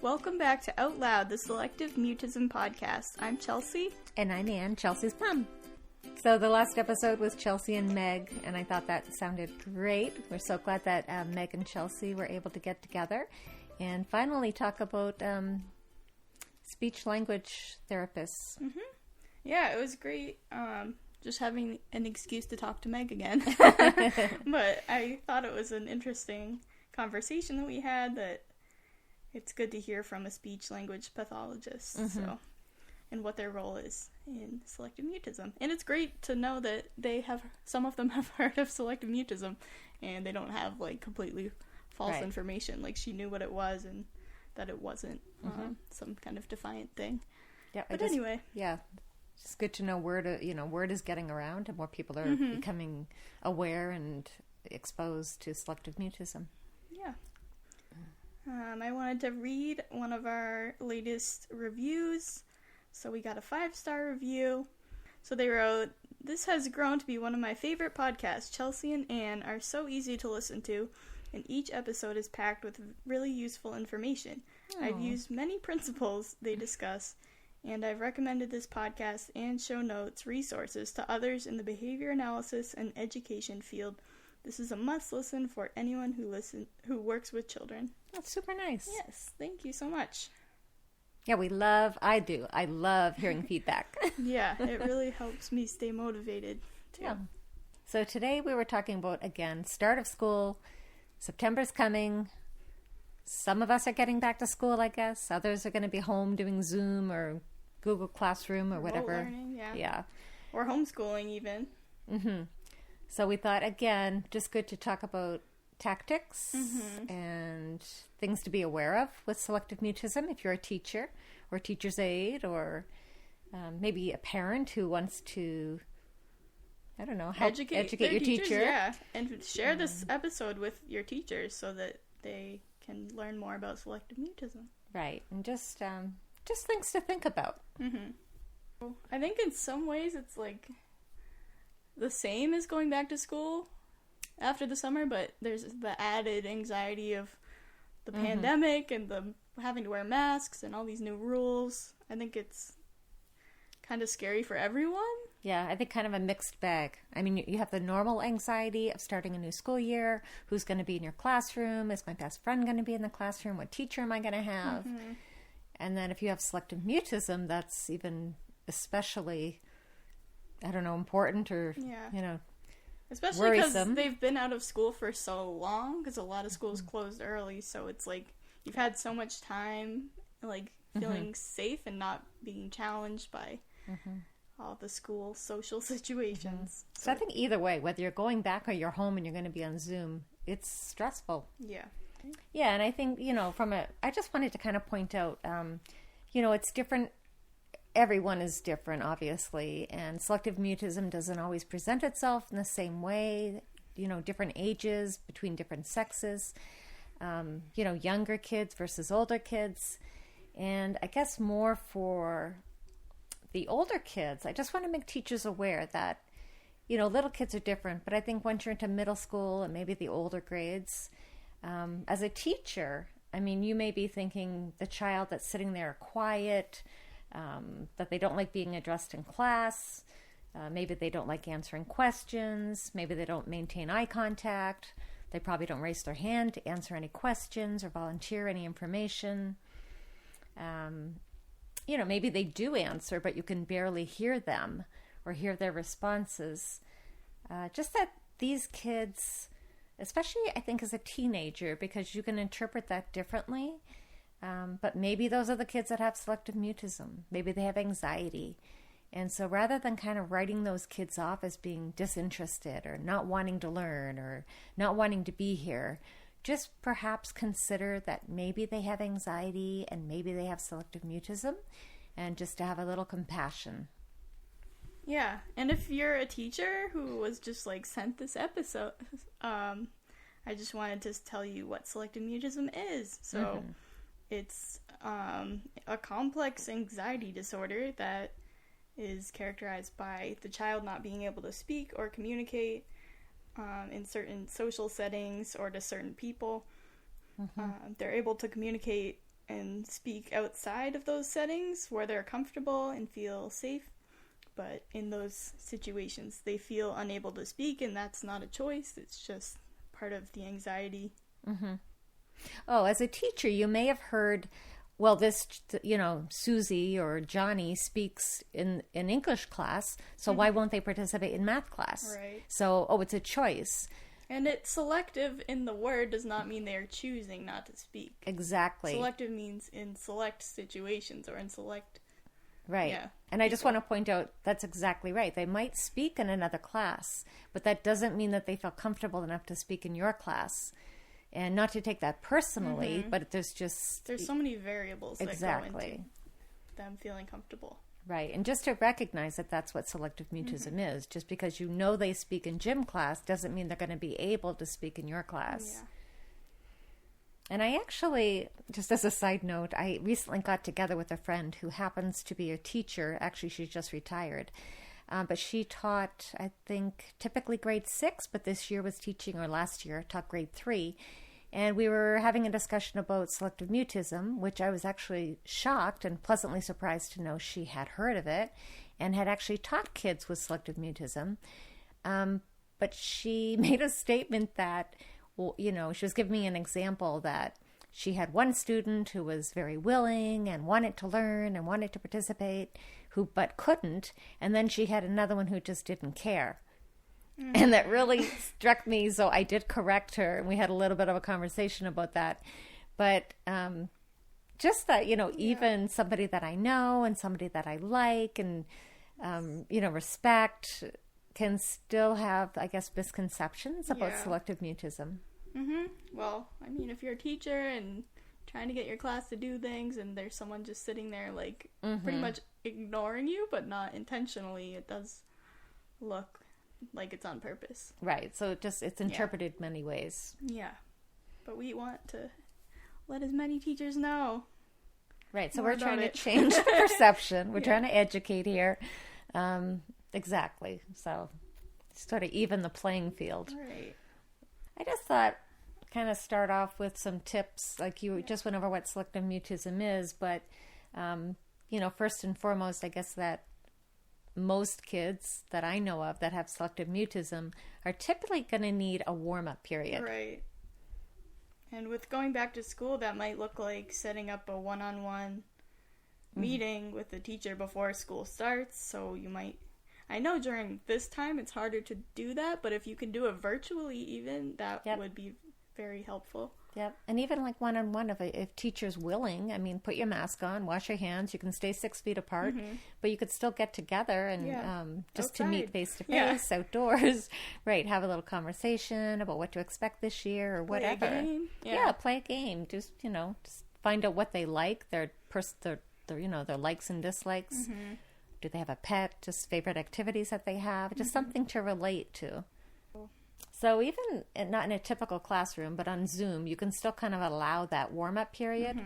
Welcome back to Out Loud, the Selective Mutism podcast. I'm Chelsea. And I'm Anne, Chelsea's mom. So the last episode was Chelsea and Meg, and I thought that sounded great. We're so glad that Meg and Chelsea were able to get together and finally talk about speech-language therapists. Mm-hmm. Yeah, it was great just having an excuse to talk to Meg again. But I thought it was an interesting conversation that we had, that it's good to hear from a speech-language pathologist, so, and what their role is in selective mutism. And it's great to know that some of them have heard of selective mutism, and they don't have, like, completely false information. Like, she knew what it was, and that it wasn't some kind of defiant thing. Yeah, but anyway. Yeah, it's good to know word is getting around, and more people are becoming aware and exposed to selective mutism. Yeah. I wanted to read one of our latest reviews. So we got a 5-star review. So they wrote, "This has grown to be one of my favorite podcasts. Chelsea and Anne are so easy to listen to, and each episode is packed with really useful information. I've used many principles they discuss, and I've recommended this podcast and show notes resources to others in the behavior analysis and education field. This is a must listen for anyone who works with children." That's super nice. Yes, thank you so much. Yeah, I love hearing feedback. Yeah, it really helps me stay motivated too. Yeah. So today we were talking about, again, start of school. September's coming. Some of us are getting back to school, I guess. Others are going to be home doing Zoom or Google Classroom or whatever. Remote learning, yeah. Or homeschooling even. So we thought, again, just good to talk about tactics and things to be aware of with selective mutism if you're a teacher or teacher's aide, or maybe a parent who wants to, I don't know, help educate your teachers, teacher. Yeah, and share this episode with your teachers so that they can learn more about selective mutism. Right, and just things to think about. I think in some ways it's like the same as going back to school after the summer, but there's the added anxiety of the pandemic and the having to wear masks and all these new rules. I think it's kind of scary for everyone. Yeah, I think kind of a mixed bag. I mean, you have the normal anxiety of starting a new school year. Who's going to be in your classroom? Is my best friend going to be in the classroom? What teacher am I going to have? And then if you have selective mutism, that's even especially, I don't know, important or, especially because worrisome. they've been out of school for so long, because a lot of schools closed early, so it's like you've had so much time, like, feeling safe and not being challenged by all the school social situations. So I think either way, whether you're going back or you're home and you're going to be on Zoom, it's stressful. Yeah. Yeah, and I think, I just wanted to kind of point out, it's different. Everyone is different, obviously, and selective mutism doesn't always present itself in the same way, different ages between different sexes, younger kids versus older kids. And I guess more for the older kids, I just want to make teachers aware that, little kids are different, but I think once you're into middle school and maybe the older grades, as a teacher, I mean, you may be thinking the child that's sitting there quiet, that they don't like being addressed in class, maybe they don't like answering questions, maybe they don't maintain eye contact, they probably don't raise their hand to answer any questions or volunteer any information. Maybe they do answer, but you can barely hear them or hear their responses. Just that these kids, especially I think as a teenager, because you can interpret that differently, but maybe those are the kids that have selective mutism. Maybe they have anxiety. And so rather than kind of writing those kids off as being disinterested or not wanting to learn or not wanting to be here, just perhaps consider that maybe they have anxiety and maybe they have selective mutism, and just to have a little compassion. Yeah, and if you're a teacher who was just like sent this episode, I just wanted to tell you what selective mutism is. So it's a complex anxiety disorder that is characterized by the child not being able to speak or communicate in certain social settings or to certain people. They're able to communicate and speak outside of those settings where they're comfortable and feel safe. But in those situations, they feel unable to speak, and that's not a choice. It's just part of the anxiety. Oh, as a teacher, you may have heard, well, this, Susie or Johnny speaks in English class, so why won't they participate in math class? Right. So, it's a choice. And it's selective in the word does not mean they're choosing not to speak. Exactly. Selective means in select situations or in select... Right. Yeah. And I just want to point out that's exactly right. They might speak in another class, but that doesn't mean that they feel comfortable enough to speak in your class. And not to take that personally, but there's so many variables that go into them feeling comfortable. Right. And just to recognize that that's what selective mutism is. Just because you know they speak in gym class doesn't mean they're going to be able to speak in your class. Yeah. And I actually, just as a side note, I recently got together with a friend who happens to be a teacher. Actually, she's just retired. But she taught, I think, typically grade 6, but this year was teaching, or last year, taught grade 3. And we were having a discussion about selective mutism, which I was actually shocked and pleasantly surprised to know she had heard of it and had actually taught kids with selective mutism. But she made a statement that, she was giving me an example that she had one student who was very willing and wanted to learn and wanted to participate, but couldn't. And then she had another one who just didn't care. And that really struck me. So I did correct her, and we had a little bit of a conversation about that. But just that, even somebody that I know and somebody that I like and, respect can still have, I guess, misconceptions about selective mutism. Well, I mean, if you're a teacher and trying to get your class to do things and there's someone just sitting there, like, pretty much ignoring you, but not intentionally, it does look like it's on purpose. Right. So it's interpreted many ways. Yeah. But we want to let as many teachers know. Right. So we're trying to change the perception. We're trying to educate here. Exactly. So sort of even the playing field. Right. I just thought kind of start off with some tips. Like you just went over what selective mutism is, but, first and foremost, I guess that most kids that I know of that have selective mutism are typically going to need a warm-up period. Right. And with going back to school, that might look like setting up a one-on-one meeting with the teacher before school starts. So you might... I know during this time it's harder to do that, but if you can do it virtually even, that would be very helpful. Yep. And even like one-on-one, if teacher's willing, I mean, put your mask on, wash your hands, you can stay 6 feet apart, but you could still get together and just outside. To meet face-to-face, outdoors, right, have a little conversation about what to expect this year or whatever. Play a game. Yeah, play a game. Just find out what they like, their likes and dislikes. Do they have a pet? Just favorite activities that they have? Just something to relate to. So even not in a typical classroom, but on Zoom, you can still kind of allow that warm-up period.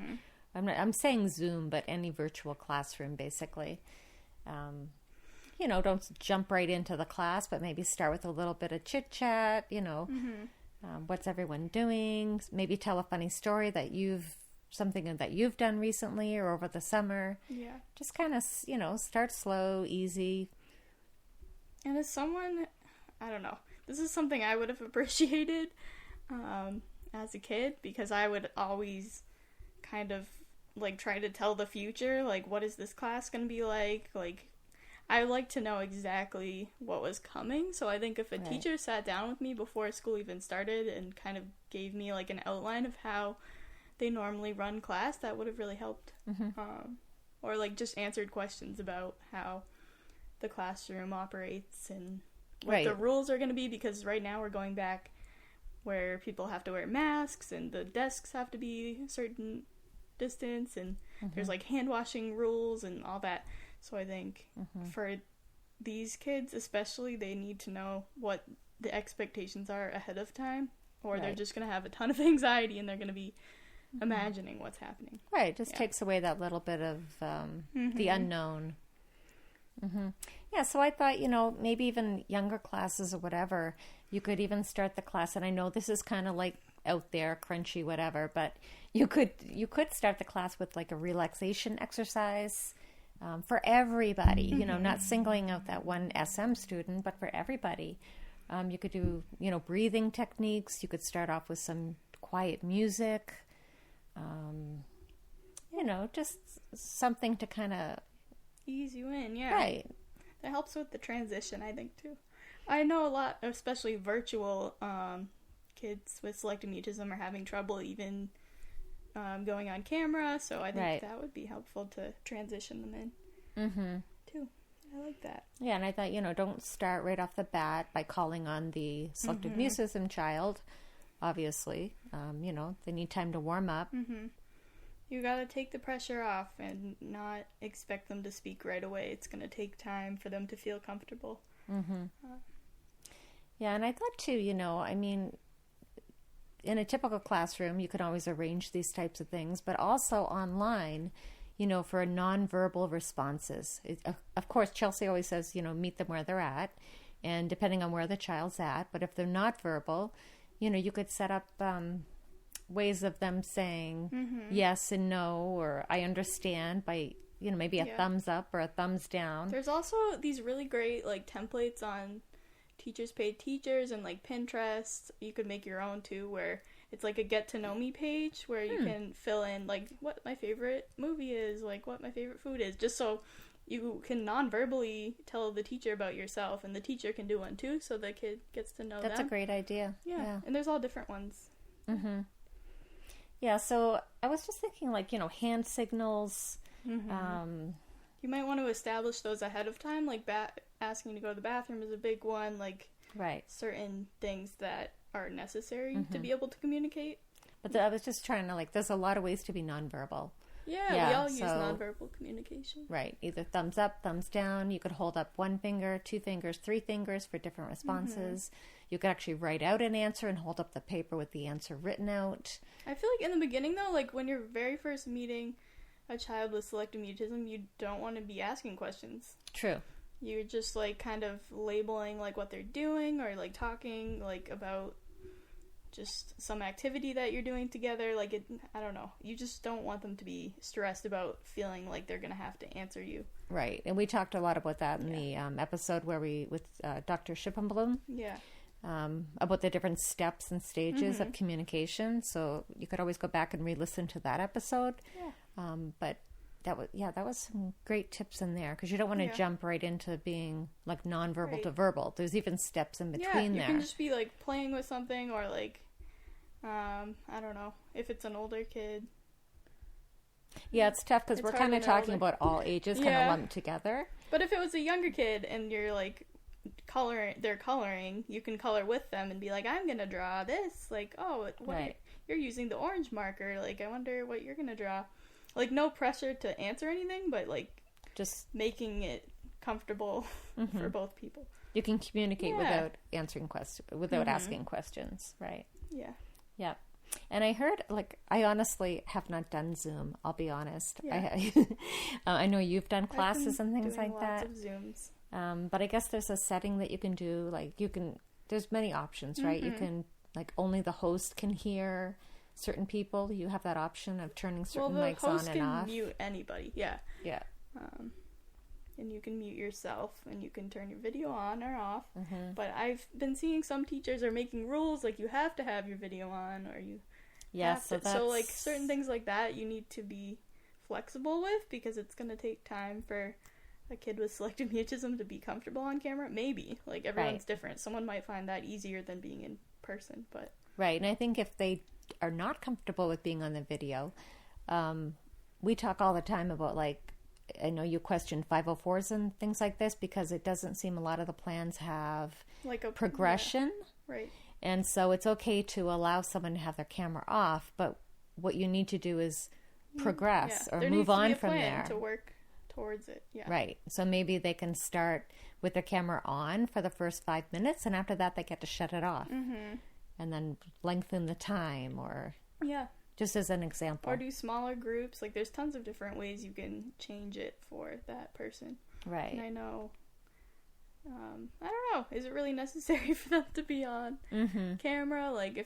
I'm saying Zoom, but any virtual classroom, basically. Don't jump right into the class, but maybe start with a little bit of chit-chat, what's everyone doing? Maybe tell a funny story something that you've done recently or over the summer. Yeah. Just kind of, start slow, easy. And as someone, I don't know, this is something I would have appreciated as a kid, because I would always kind of, like, try to tell the future, like, what is this class going to be like? Like, I like to know exactly what was coming, so I think if a teacher sat down with me before school even started and kind of gave me, like, an outline of how they normally run class, that would have really helped. Or, like, just answered questions about how the classroom operates and what the rules are going to be, because right now we're going back where people have to wear masks and the desks have to be a certain distance and there's like hand washing rules and all that. So I think for these kids especially, they need to know what the expectations are ahead of time, or they're just going to have a ton of anxiety and they're going to be imagining what's happening. Right, it just takes away that little bit of the unknown. Yeah, so I thought, maybe even younger classes or whatever, you could even start the class. And I know this is kind of like out there, crunchy, whatever. But you could start the class with like a relaxation exercise for everybody. You know, not singling out that one SM student, but for everybody. You could do, you know, breathing techniques. You could start off with some quiet music. You know, just something to kind of ease you in. Yeah, right. That helps with the transition, I think, too. I know a lot, especially virtual kids with selective mutism are having trouble even going on camera, so I think that would be helpful to transition them in, too. I like that. Yeah, and I thought, you know, don't start right off the bat by calling on the selective mutism child, obviously. You know, they need time to warm up. You gotta take the pressure off and not expect them to speak right away. It's gonna take time for them to feel comfortable. Yeah, and I thought too, you know, I mean, in a typical classroom, you can always arrange these types of things, but also online, you know, for nonverbal responses. Of course, Chelsea always says, you know, meet them where they're at, and depending on where the child's at, but if they're not verbal, you know, you could set up ways of them saying yes and no, or I understand by, you know, maybe a thumbs up or a thumbs down. There's also these really great, like, templates on Teachers Pay Teachers and, like, Pinterest. You could make your own, too, where it's like a get to know me page where you can fill in, like, what my favorite movie is, like, what my favorite food is, just so you can non-verbally tell the teacher about yourself, and the teacher can do one, too, so the kid gets to know That's them. a great idea. Yeah. And there's all different ones. Yeah, so I was just thinking, like, you know, hand signals. You might want to establish those ahead of time, like asking to go to the bathroom is a big one, like certain things that are necessary to be able to communicate. But I was just trying to, like, there's a lot of ways to be nonverbal. Yeah, we all use nonverbal communication. Right, either thumbs up, thumbs down. You could hold up 1 finger, 2 fingers, 3 fingers for different responses. You could actually write out an answer and hold up the paper with the answer written out. I feel like in the beginning, though, like when you're very first meeting a child with selective mutism, you don't want to be asking questions. True. You're just, like, kind of labeling, like, what they're doing, or, like, talking, like, about just some activity that you're doing together. Like, I don't know. You just don't want them to be stressed about feeling like they're going to have to answer you. Right. And we talked a lot about that in the episode where with Dr. Schippenblum. Yeah. About the different steps and stages of communication. So you could always go back and re-listen to that episode. Yeah. But that was some great tips in there, because you don't want to jump right into being like nonverbal to verbal. There's even steps in between there. You can just be like playing with something, or like, I don't know, if it's an older kid. Yeah, it's tough because we're kind of talking about all ages kind of lumped together. But if it was a younger kid and you're like they're coloring, you can color with them and be like, I'm gonna draw this, like, oh, you're using the orange marker, like, I wonder what you're gonna draw. Like, no pressure to answer anything, but like just making it comfortable for both people. You can communicate without answering without asking questions, right? Yeah. And I heard, like, I honestly have not done Zoom, I'll be honest. I know you've done classes and things like that. Lots of Zooms. But I guess there's a setting that you can do, like, there's many options, right? You can, like, only the host can hear certain people. You have that option of turning certain mics on and off. The host can mute anybody, yeah. And you can mute yourself, and you can turn your video on or off. But I've been seeing some teachers are making rules, like, you have to have your video on, or you so like, certain things like that you need to be flexible with, because it's going to take time for a kid with selective mutism to be comfortable on camera. Maybe, like, everyone's different. Someone might find that easier than being in person, but and I think if they are not comfortable with being on the video, we talk all the time about, like, I know you question 504s and things like this, because it doesn't seem a lot of the plans have like a progression. Right. And so it's okay to allow someone to have their camera off, but what you need to do is progress or move on from there. To work towards it. Yeah. Right. So maybe they can start with their camera on for the first 5 minutes, and after that they get to shut it off. And then lengthen the time, or just as an example. Or do smaller groups. Like, there's tons of different ways you can change it for that person. Right. And I know, I don't know, is it really necessary for them to be on camera? Like,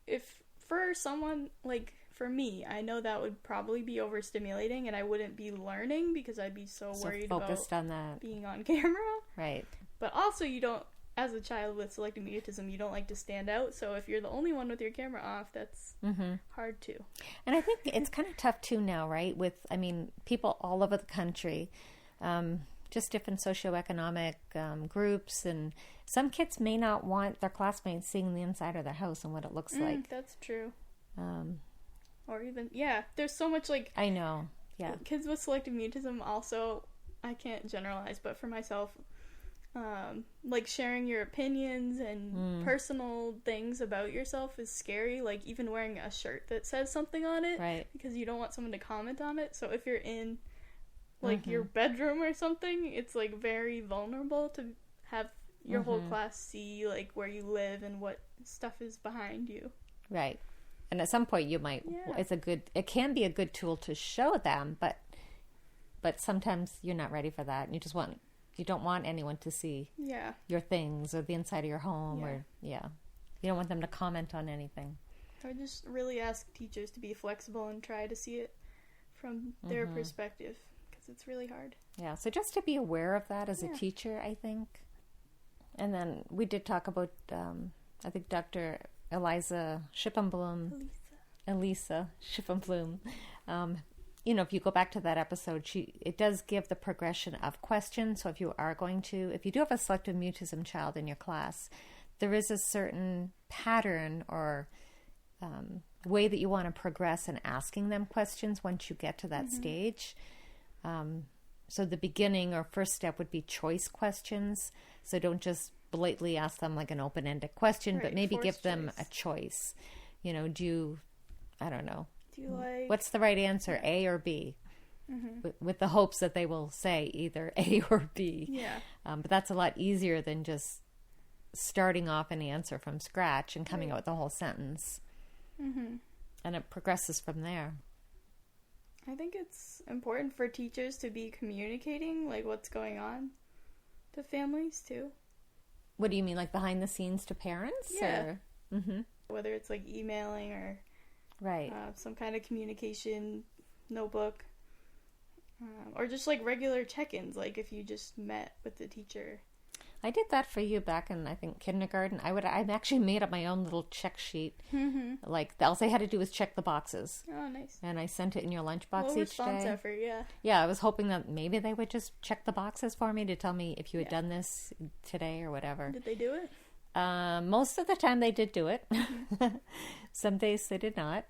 if for someone, like, for me, I know that would probably be overstimulating and I wouldn't be learning because I'd be so worried focused about on that. being on camera. Right. But also, you don't, as a child with selective mutism, you don't like to stand out. So if you're the only one with your camera off, that's hard too. And I think it's kind of tough too now, right? With, I mean, people all over the country, just different socioeconomic groups, and some kids may not want their classmates seeing the inside of their house and what it looks like. That's true. Or even, there's so much, like... I know, yeah. Kids with selective mutism also, I can't generalize, but for myself, like, sharing your opinions and personal things about yourself is scary. Like, even wearing a shirt that says something on it. Right. Because you don't want someone to comment on it. So if you're in, like, your bedroom or something, it's, like, very vulnerable to have your whole class see, like, where you live and what stuff is behind you. Right. And at some point you might, it can be a good tool to show them, but sometimes you're not ready for that. And you don't want anyone to see your things or the inside of your home you don't want them to comment on anything. I just really ask teachers to be flexible and try to see it from their perspective, because it's really hard. Yeah. So just to be aware of that as a teacher, I think. And then we did talk about, I think Dr. Elisa Schippenblum. If you go back to that episode, it does give the progression of questions. So if you do have a selective mutism child in your class, there is a certain pattern or way that you want to progress in asking them questions once you get to that stage. So the beginning or first step would be choice questions. So don't just blatantly ask them like an open-ended question, but maybe give them a choice. I don't know. Do you like... What's the right answer, A or B? With the hopes that they will say either A or B. Yeah. But that's a lot easier than just starting off an answer from scratch and coming out with the whole sentence. And it progresses from there. I think it's important for teachers to be communicating, like, what's going on to families, too. What do you mean, like behind the scenes to parents? Yeah. Whether it's, like, emailing or some kind of communication notebook. Or just, like, regular check-ins, like if you just met with the teacher. I did that for you back in, I think, kindergarten. I actually made up my own little check sheet. Like, all I had to do was check the boxes. Oh, nice. And I sent it in your lunchbox each day. Response effort, Yeah, I was hoping that maybe they would just check the boxes for me to tell me if you had done this today or whatever. Did they do it? Most of the time they did do it. Some days they did not.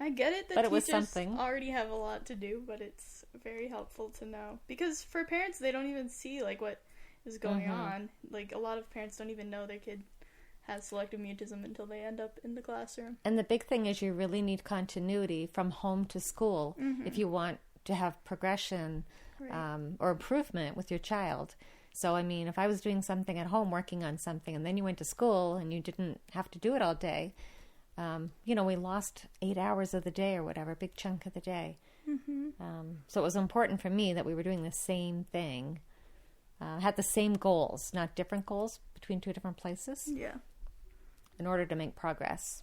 I get it that but teachers it was something. Already have a lot to do, but it's very helpful to know. Because for parents, they don't even see, like, what is going on. Like, a lot of parents don't even know their kid has selective mutism until they end up in the classroom. And the big thing is you really need continuity from home to school if you want to have progression or improvement with your child. So, I mean, if I was doing something at home, working on something, and then you went to school and you didn't have to do it all day, we lost 8 hours of the day or whatever, a big chunk of the day. So it was important for me that we were doing the same thing. Had the same goals, not different goals between two different places. Yeah. In order to make progress.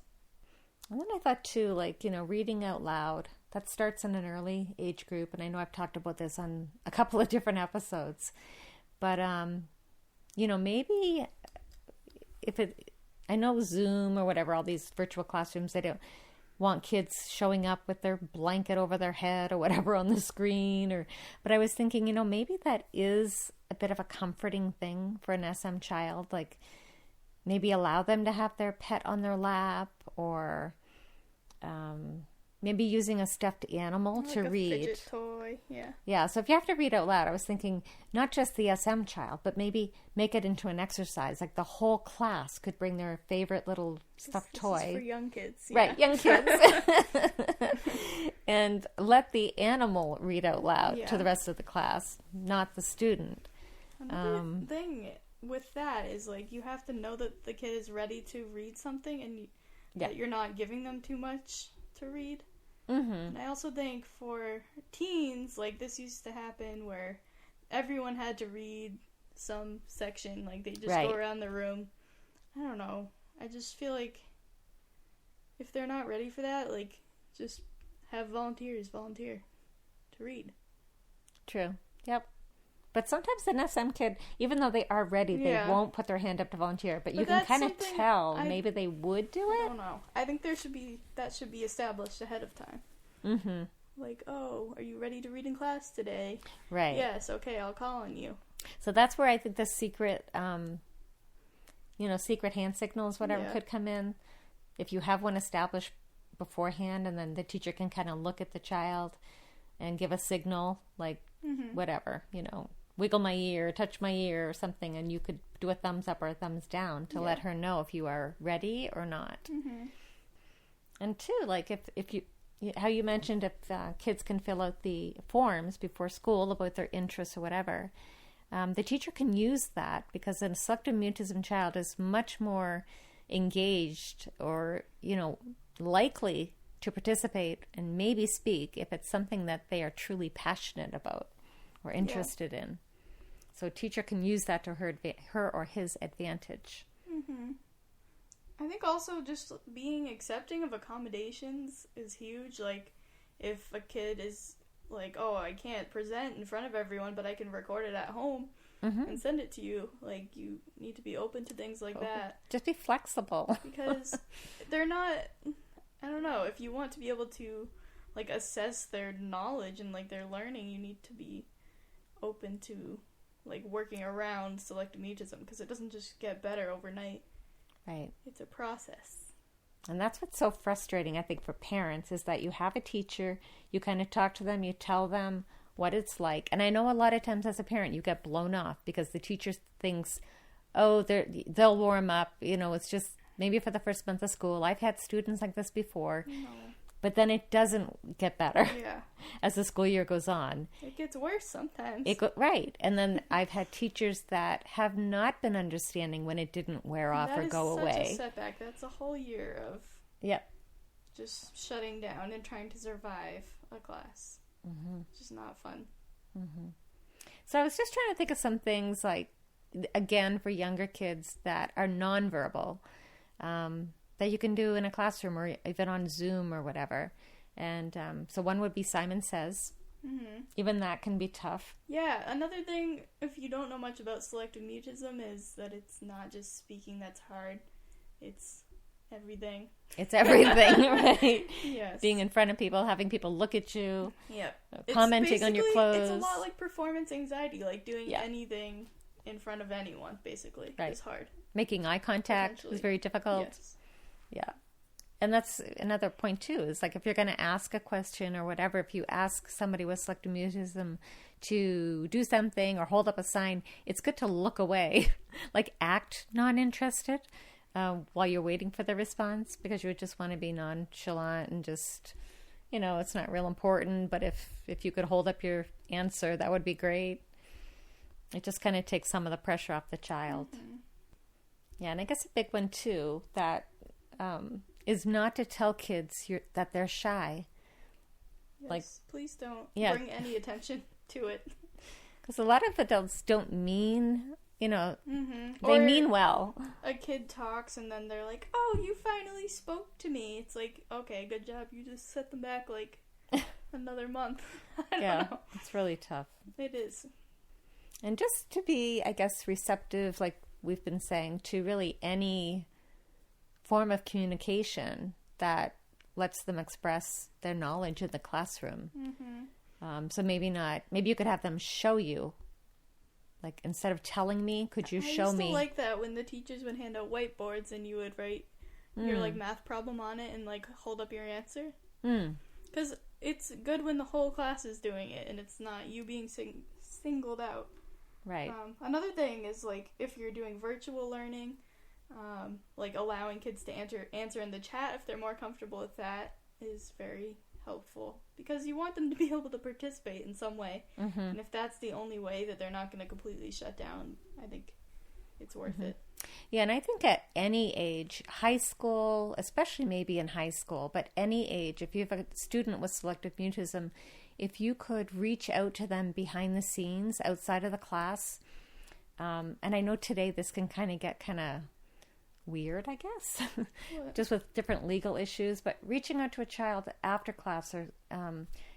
And then I thought too, like, reading out loud, that starts in an early age group. And I know I've talked about this on a couple of different episodes. But, maybe I know Zoom or whatever, all these virtual classrooms, they don't want kids showing up with their blanket over their head or whatever on the screen. But I was thinking, maybe that is a bit of a comforting thing for an SM child. Like, maybe allow them to have their pet on their lap, or maybe using a stuffed animal like to a read. Fidget toy, yeah. Yeah, so if you have to read out loud, I was thinking not just the SM child, but maybe make it into an exercise. Like the whole class could bring their favorite little stuffed toy. This is for young kids. Yeah. Right, young kids. And let the animal read out loud to the rest of the class, not the student. Another thing with that is, like, you have to know that the kid is ready to read something and that you're not giving them too much to read. And I also think for teens, like, this used to happen where everyone had to read some section, like they just go around the room. I don't know. I just feel like if they're not ready for that, like, just have volunteers volunteer to read. True. Yep. But sometimes an SM kid, even though they are ready, they won't put their hand up to volunteer. But you can kind of tell maybe they would do it. I don't know. I think that should be established ahead of time. Mm-hmm. Like, oh, are you ready to read in class today? Right. Yes. Okay, I'll call on you. So that's where I think the secret, secret hand signals, whatever, could come in. If you have one established beforehand, and then the teacher can kind of look at the child and give a signal, like whatever, wiggle my ear, touch my ear or something, and you could do a thumbs up or a thumbs down to let her know if you are ready or not. Mm-hmm. And two, like if you, how you mentioned if kids can fill out the forms before school about their interests or whatever, the teacher can use that, because a selective mutism child is much more engaged or, likely to participate and maybe speak if it's something that they are truly passionate about or interested in. So a teacher can use that to her or his advantage. Mm-hmm. I think also just being accepting of accommodations is huge. Like, if a kid is like, oh, I can't present in front of everyone, but I can record it at home and send it to you. Like, you need to be open to things like that. Just be flexible. Because they're not, I don't know, if you want to be able to, like, assess their knowledge and, like, their learning, you need to be open to, like, working around selective mutism, because it doesn't just get better overnight. Right. It's a process. And that's what's so frustrating, I think, for parents, is that you have a teacher, you kind of talk to them, you tell them what it's like. And I know a lot of times as a parent, you get blown off because the teacher thinks, oh, they'll warm up. It's just maybe for the first month of school. I've had students like this before. No. But then it doesn't get better as the school year goes on. It gets worse sometimes. Right. And then I've had teachers that have not been understanding when it didn't wear off or go away. That's such a setback. That's a whole year of just shutting down and trying to survive a class. Mm-hmm. It's just not fun. Mm-hmm. So I was just trying to think of some things, like, again, for younger kids that are nonverbal, that you can do in a classroom or even on Zoom or whatever. And so one would be Simon Says. Mm-hmm. Even that can be tough. Yeah, another thing, if you don't know much about selective mutism, is that it's not just speaking that's hard. It's everything. It's everything, right? Yes. Being in front of people, having people look at you. Yep. Commenting on your clothes. It's a lot like performance anxiety, like doing anything in front of anyone, basically. Right. It's hard. Making eye contact is very difficult. Yes. Yeah. And that's another point, too, is like if you're going to ask a question or whatever, if you ask somebody with selective mutism to do something or hold up a sign, it's good to look away, like act non-interested while you're waiting for the response, because you would just want to be nonchalant and just, it's not real important, but if you could hold up your answer, that would be great. It just kind of takes some of the pressure off the child. Mm-hmm. Yeah, and I guess a big one, too, that is not to tell kids that they're shy. Yes, like, please don't bring any attention to it. Because a lot of adults don't mean, they mean well. A kid talks and then they're like, oh, you finally spoke to me. It's like, okay, good job. You just set them back like another month. I don't know. It's really tough. It is. And just to be, I guess, receptive, like we've been saying, to really any form of communication that lets them express their knowledge in the classroom. Mm-hmm. So maybe you could have them show you. Like, instead of telling me, could you show me? I used to like that when the teachers would hand out whiteboards and you would write your, like, math problem on it and, like, hold up your answer. Because it's good when the whole class is doing it and it's not you being singled out. Right. Another thing is, like, if you're doing virtual learning, like, allowing kids to answer in the chat if they're more comfortable with that is very helpful, because you want them to be able to participate in some way. Mm-hmm. And if that's the only way that they're not going to completely shut down, I think it's worth it. Yeah, and I think at any age, high school, especially maybe in high school, but any age, if you have a student with selective mutism, if you could reach out to them behind the scenes, outside of the class, and I know today this can kind of get weird, I guess, What? just with different legal issues. But reaching out to a child after class, or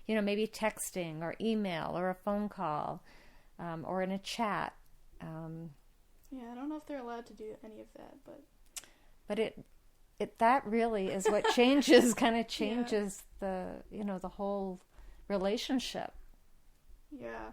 maybe texting or email or a phone call, or in a chat. Yeah, I don't know if they're allowed to do any of that, But that really is what changes the whole relationship. yeah.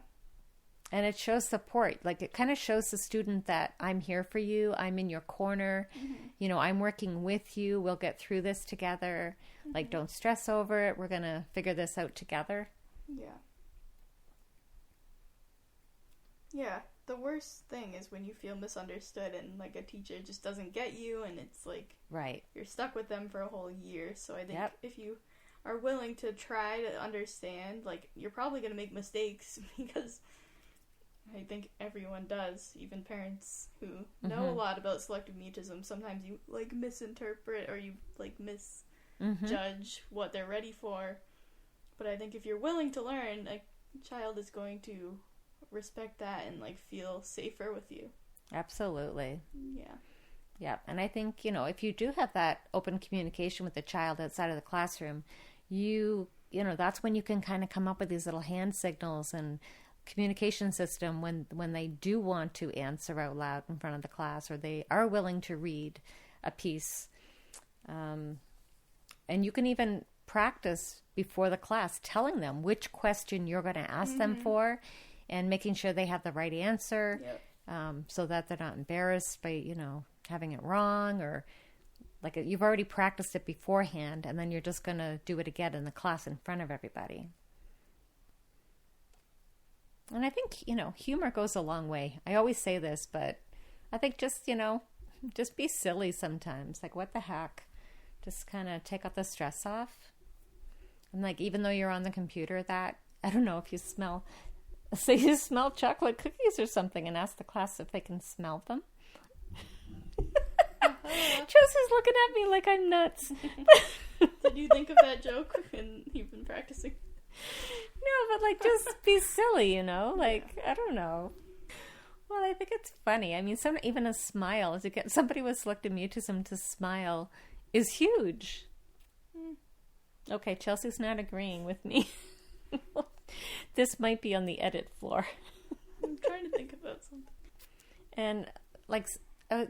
And it shows support. Like, it kind of shows the student that I'm here for you. I'm in your corner. Mm-hmm. I'm working with you. We'll get through this together. Mm-hmm. Like, don't stress over it. We're going to figure this out together. Yeah. Yeah. The worst thing is when you feel misunderstood and like a teacher just doesn't get you, and it's like Right. you're stuck with them for a whole year. So I think Yep. if you are willing to try to understand, like, you're probably going to make mistakes because I think everyone does, even parents who know a lot about selective mutism. Sometimes you like misinterpret or you like misjudge what they're ready for. But I think if you're willing to learn, a child is going to respect that and like feel safer with you. Absolutely. Yeah. Yeah. And I think, if you do have that open communication with the child outside of the classroom, that's when you can kind of come up with these little hand signals and communication system when they do want to answer out loud in front of the class, or they are willing to read a piece. And you can even practice before the class telling them which question you're going to ask them for, and making sure they have the right answer. Yep. So that they're not embarrassed by having it wrong, or like you've already practiced it beforehand, and then you're just going to do it again in the class in front of everybody. And I think, humor goes a long way. I always say this, but I think just be silly sometimes. Like, what the heck? Just kind of take out the stress off. And like, even though you're on the computer, I don't know if you say you smell chocolate cookies or something, and ask the class if they can smell them. Chelsea's looking at me like I'm nuts. Did you think of that joke and you've been practicing? No, but like, just be silly, like, I don't know. Well, I think it's funny. I mean, even a smile, to get somebody with selective mutism to smile is huge. Okay, Chelsea's not agreeing with me. This might be on the edit floor. I'm trying to think about something. And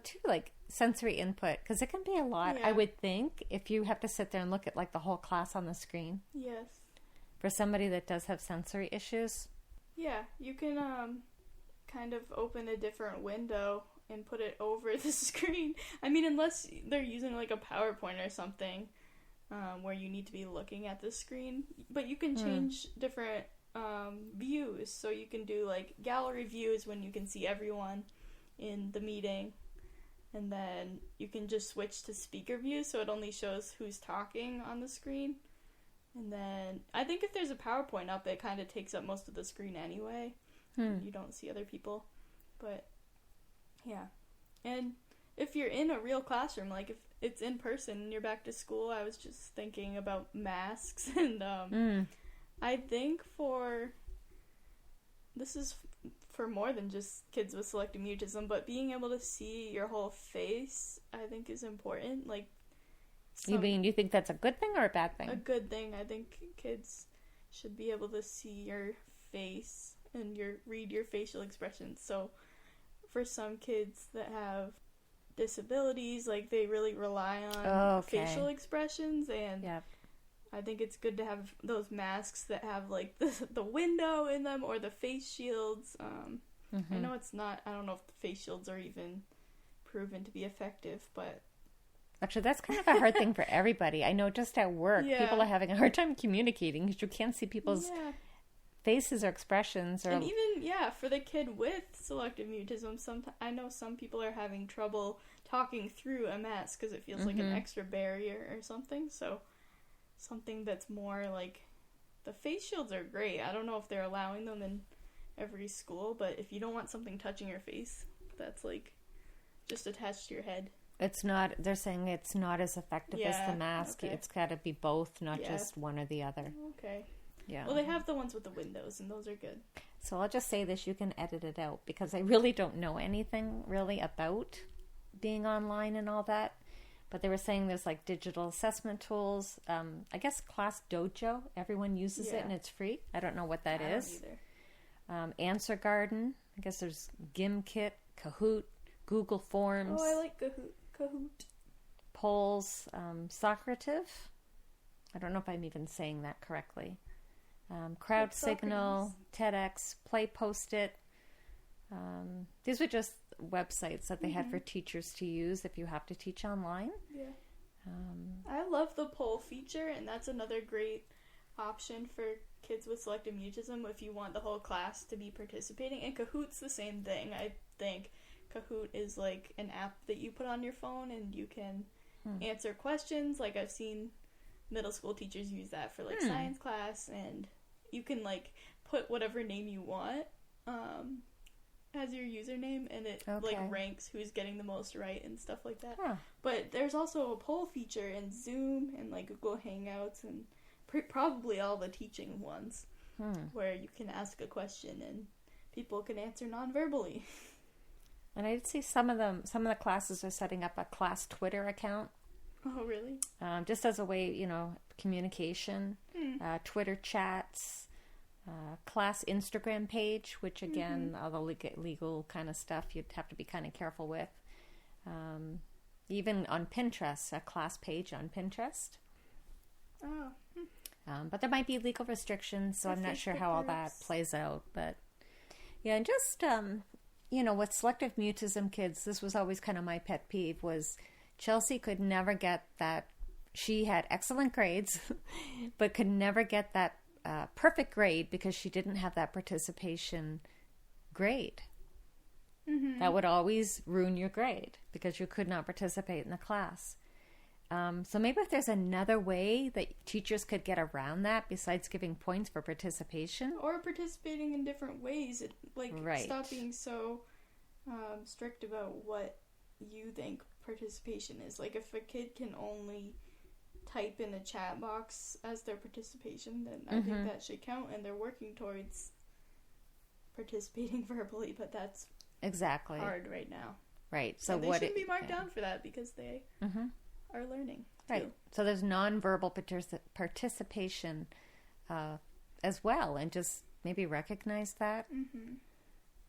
too, like sensory input, because it can be a lot, Yeah. I would think, if you have to sit there and look at like the whole class on the screen. Yes. For somebody that does have sensory issues. Yeah, you can kind of open a different window and put it over the screen. I mean, unless they're using like a PowerPoint or something where you need to be looking at the screen. But you can change different views. So you can do like gallery views when you can see everyone in the meeting. And then you can just switch to speaker view so it only shows who's talking on the screen. And then I think if there's a PowerPoint up, it kind of takes up most of the screen anyway. You don't see other people. But yeah. And if you're in a real classroom, like if it's in person and you're back to school, I was just thinking about masks. And I think this is for more than just kids with selective mutism, but being able to see your whole face, I think, is important. Like, You think that's a good thing or a bad thing? A good thing. I think kids should be able to see your face and read your facial expressions. So for some kids that have disabilities, like, they really rely on facial expressions, and I think it's good to have those masks that have like the window in them, or the face shields. I know I don't know if the face shields are even proven to be effective, but actually, that's kind of a hard thing for everybody. I know just at work, people are having a hard time communicating because you can't see people's faces or expressions. And even, for the kid with selective mutism, I know some people are having trouble talking through a mask because it feels like an extra barrier or something. So something that's more like, the face shields are great. I don't know if they're allowing them in every school, but if you don't want something touching your face, that's like just attached to your head. They're saying it's not as effective as the mask. Okay. It's got to be both, not just one or the other. Okay. Yeah. Well, they have the ones with the windows, and those are good. So I'll just say this, you can edit it out, because I really don't know anything really about being online and all that. But they were saying there's like digital assessment tools. I guess Class Dojo, everyone uses it and it's free. I don't know what that is. Answer Garden. I guess there's Gimkit, Kahoot, Google Forms. Oh, I like Kahoot. Polls, Socrative. I don't know if I'm even saying that correctly. Crowd Signal, TEDx, Play Post-it. These were just websites that they had for teachers to use if you have to teach online. Yeah. I love the poll feature, and that's another great option for kids with selective mutism if you want the whole class to be participating. And Kahoot's the same thing. I think Kahoot is like an app that you put on your phone and you can answer questions. Like I've seen middle school teachers use that for like science class, and you can like put whatever name you want as your username, and it like ranks who's getting the most right and stuff like that. But there's also a poll feature in Zoom and like Google Hangouts and probably all the teaching ones where you can ask a question and people can answer non-verbally. And I did see some of the classes are setting up a class Twitter account. Oh, really? Just as a way, communication, Twitter chats, class Instagram page, which again, all the legal kind of stuff you'd have to be kind of careful with. Even on Pinterest, a class page on Pinterest. Oh. But there might be legal restrictions, so I'm not sure how all that plays out. But yeah, and just, with selective mutism kids, this was always kind of my pet peeve, was Chelsea could never get that. She had excellent grades, but could never get that perfect grade because she didn't have that participation grade. That would always ruin your grade because you could not participate in the class. So maybe if there's another way that teachers could get around that besides giving points for participation. Or participating in different ways. Stop being so strict about what you think participation is. Like if a kid can only type in a chat box as their participation, then I think that should count, and they're working towards participating verbally, but that's exactly hard right now. Right. So and they shouldn't be marked down for that because they are learning too. Right. So there's nonverbal participation as well, and just maybe recognize that.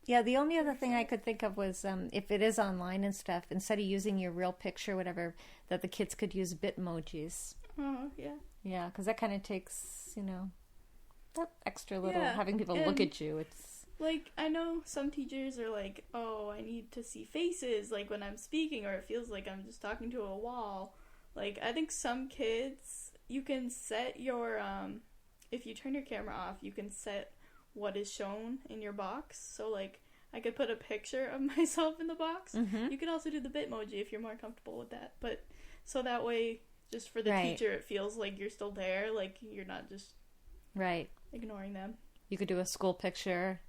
Yeah, the only other thing I could think of was if it is online and stuff, instead of using your real picture, whatever, that the kids could use Bitmojis. Oh, yeah. Yeah, because that kind of takes, that extra little, having people look at you. It's like, I know some teachers are like, oh, I need to see faces, like, when I'm speaking, or it feels like I'm just talking to a wall. Like, I think some kids, you can set your, if you turn your camera off, you can set what is shown in your box. So like I could put a picture of myself in the box. You could also do the Bitmoji if you're more comfortable with that, but so that way just for the teacher it feels like you're still there, like you're not just ignoring them. You could do a school picture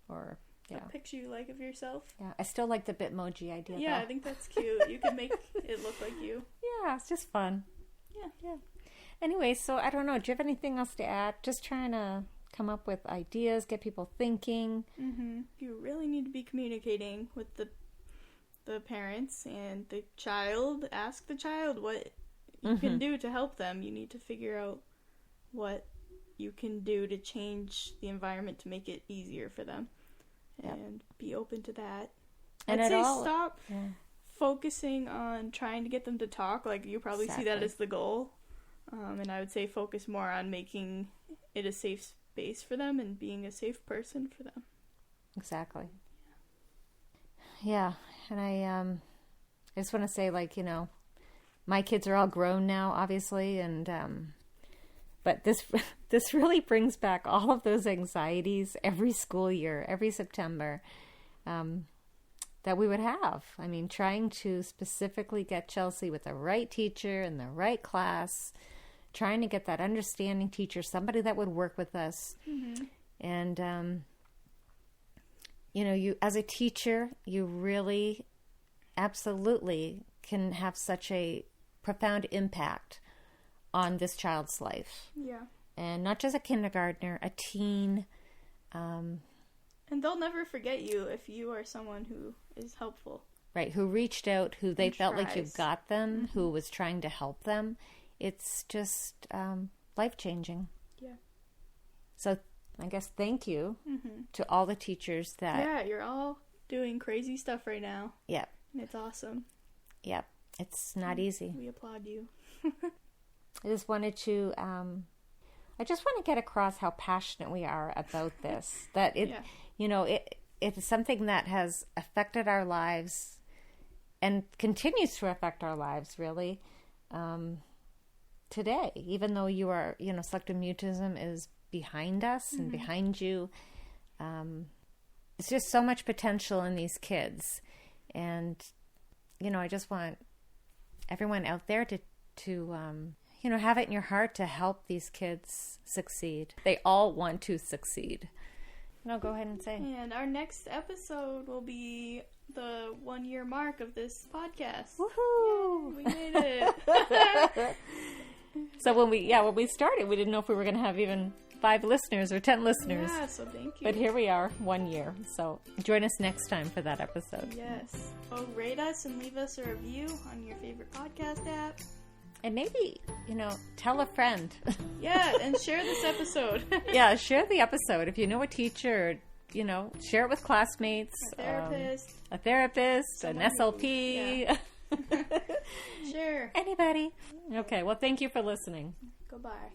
or a picture you like of yourself. I still like the Bitmoji idea though. I think that's cute. You can make it look like you. It's just fun. Anyway, so I don't know, do you have anything else to add? Just trying to come up with ideas, get people thinking. You really need to be communicating with the parents and the child. Ask the child what you can do to help them. You need to figure out what you can do to change the environment to make it easier for them. And be open to that. And I'd say stop focusing on trying to get them to talk. Like, you probably see that as the goal. And I would say focus more on making it a safe space for them and being a safe person for them. Exactly. Yeah, and I just want to say, like, my kids are all grown now, obviously, and but this really brings back all of those anxieties every school year, every September, that we would have. I mean, trying to specifically get Chelsea with the right teacher in the right class, trying to get that understanding teacher, somebody that would work with us. And, you, as a teacher, you really absolutely can have such a profound impact on this child's life. Yeah. And not just a kindergartner, a teen. And they'll never forget you if you are someone who is helpful. right, who reached out, who they And felt like you tries. got them, who was trying to help them. It's just life-changing. Yeah. So I guess thank you to all the teachers that, Yeah, you're all doing crazy stuff right now. yeah, And it's awesome. yeah, it's not easy. We applaud you. I just wanted to, I just want to get across how passionate we are about this. That it, Yeah. you know, it is something that has affected our lives and continues to affect our lives, really, today. Even though you are, you know, selective mutism is behind us and behind you. It's just so much potential in these kids. And, you know, I just want everyone out there to you know, have it in your heart to help these kids succeed. They all want to succeed. No, go ahead and say. And our next episode will be the 1-year mark of this podcast. Woohoo! We made it. So when we started, we didn't know if we were going to have even 5 listeners or 10 listeners. Yeah, so thank you. But here we are, 1 year. So join us next time for that episode. Yes. Oh, rate us and leave us a review on your favorite podcast app. And maybe, you know, tell a friend. Yeah, and share this episode. Yeah, share the episode. If you know a teacher, or, you know, share it with classmates. A therapist. An SLP. Sure. Anybody. Okay, well, thank you for listening. Goodbye.